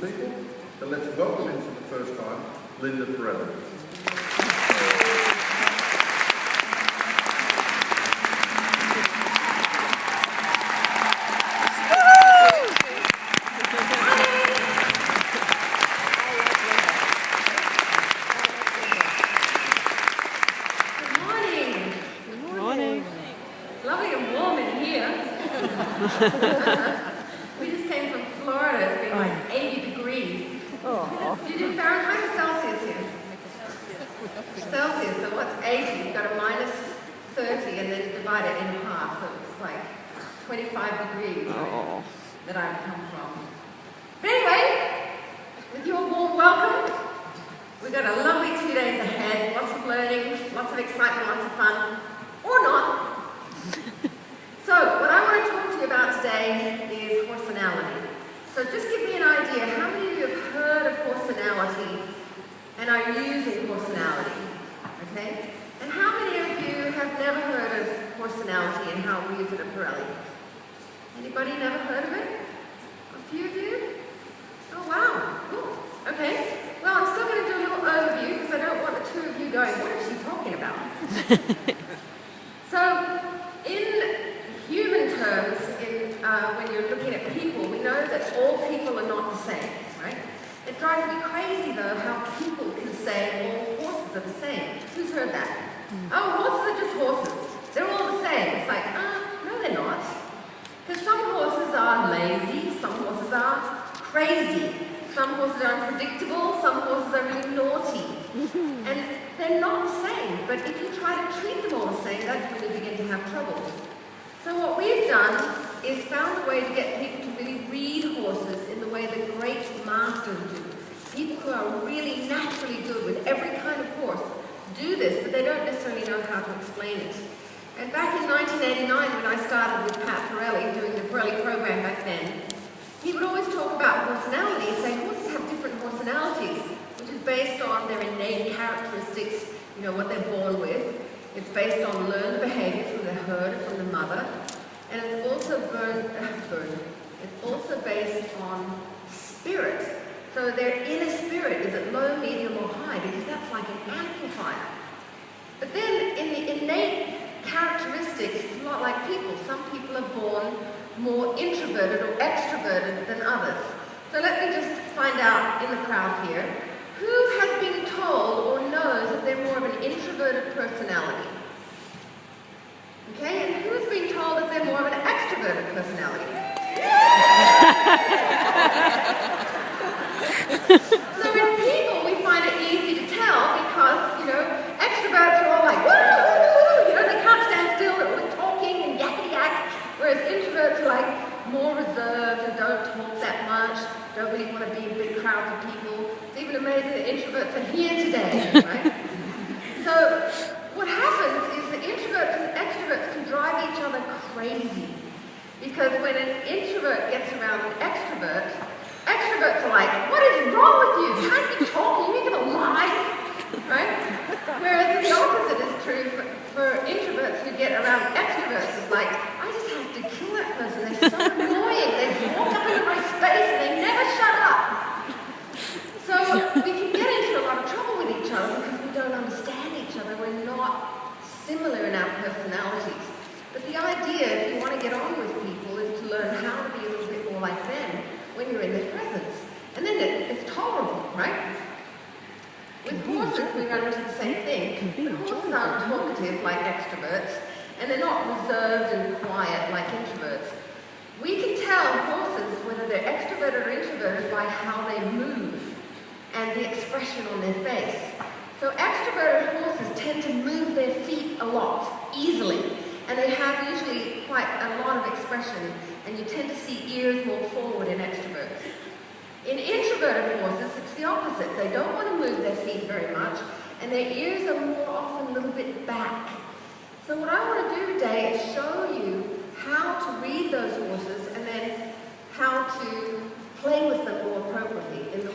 people. So let's welcome in for the first time, Linda Perella. Lovely and warm in here. We just came from Florida. It's been like 80 degrees. Oh. Do you do Fahrenheit or Celsius here? Celsius, so what's 80? You've got a minus 30 and then you divide it in half. So it's like 25 degrees that I've come from. But anyway, with your warm welcome, we've got a lovely 2 days ahead. Lots of learning, lots of excitement, lots of fun. Or not. So, what I want to talk to you about today is horsenality. So just give me an idea, how many of you have heard of horsenality and are using horsenality? Okay? And how many of you have never heard of horsenality and how we use it at Pirelli? Anybody never heard of it? A few of you? Oh wow, cool. Okay. Well, I'm still going to do a little overview because I don't want the two of you going, what is she talking about? So, in human terms, when you're looking at people, we know that all people are not the same, right? It drives me crazy, though, how people can say all horses are the same. Who's heard that? Oh, horses are just horses. They're all the same. It's like, no, they're not. Because some horses are lazy, some horses are crazy, some horses are unpredictable, some horses are really naughty. And they're not the same, but if you try to treat them all the same, that's when you begin to have trouble. So what we've done is found a way to get people to really read horses in the way that great masters do. People who are really naturally good with every kind of horse do this, but they don't necessarily know how to explain it. And back in 1989, when I started with Pat Pirelli, doing the Pirelli program back then, he would always talk about horsenality and say horses have different horsenalities, which is based on their innate characteristics, you know, what they're born with. It's based on learned behavior from the herd, from the mother, and it's also it's also based on spirit. So their inner spirit, is it low, medium, or high? Because that's like an amplifier. But then in the innate characteristics, it's a lot like people. Some people are born more introverted or extroverted than others. So let me just find out in the crowd here, who has been told or knows that they're more of an introverted personality? Okay, and who's been told that they're more of an extroverted personality? So in people, we find it easy to tell because, you know, extroverts are all like, woo, you know, they can't stand still, they're always talking and yakety-yak, whereas introverts are like more reserved and don't talk that much, don't really want to be in big crowds of people. It's even amazing that introverts are here today, right? So what happens is that introverts and extroverts can drive each other crazy. Because when an introvert gets around an extrovert, extroverts are like, what is wrong with you? Can't you talk? Are you going to lie? Right? Whereas the opposite is true for introverts who get around extroverts. It's like, I just have to kill that person. They're so annoying. They walk up into my space and they never shut up. So we can get into a lot of trouble with each other because we don't understand each other. We're not similar in our personalities. But the idea, if you want to get on with people, is to learn how to be a little bit more like them when you're in their presence. And then it's tolerable, right? With horses, we run into the same thing. But horses aren't talkative like extroverts, and they're not reserved and quiet like introverts. We can tell horses whether they're extroverted or introverted by how they move and the expression on their face. So extroverted horses tend to move their feet a lot, easily, and they have usually quite a lot of expression, and you tend to see ears more forward in extroverts. In introverted horses, it's the opposite. They don't want to move their feet very much, and their ears are more often a little bit back. So what I want to do today is show you how to read those horses and then how to play with them more appropriately in the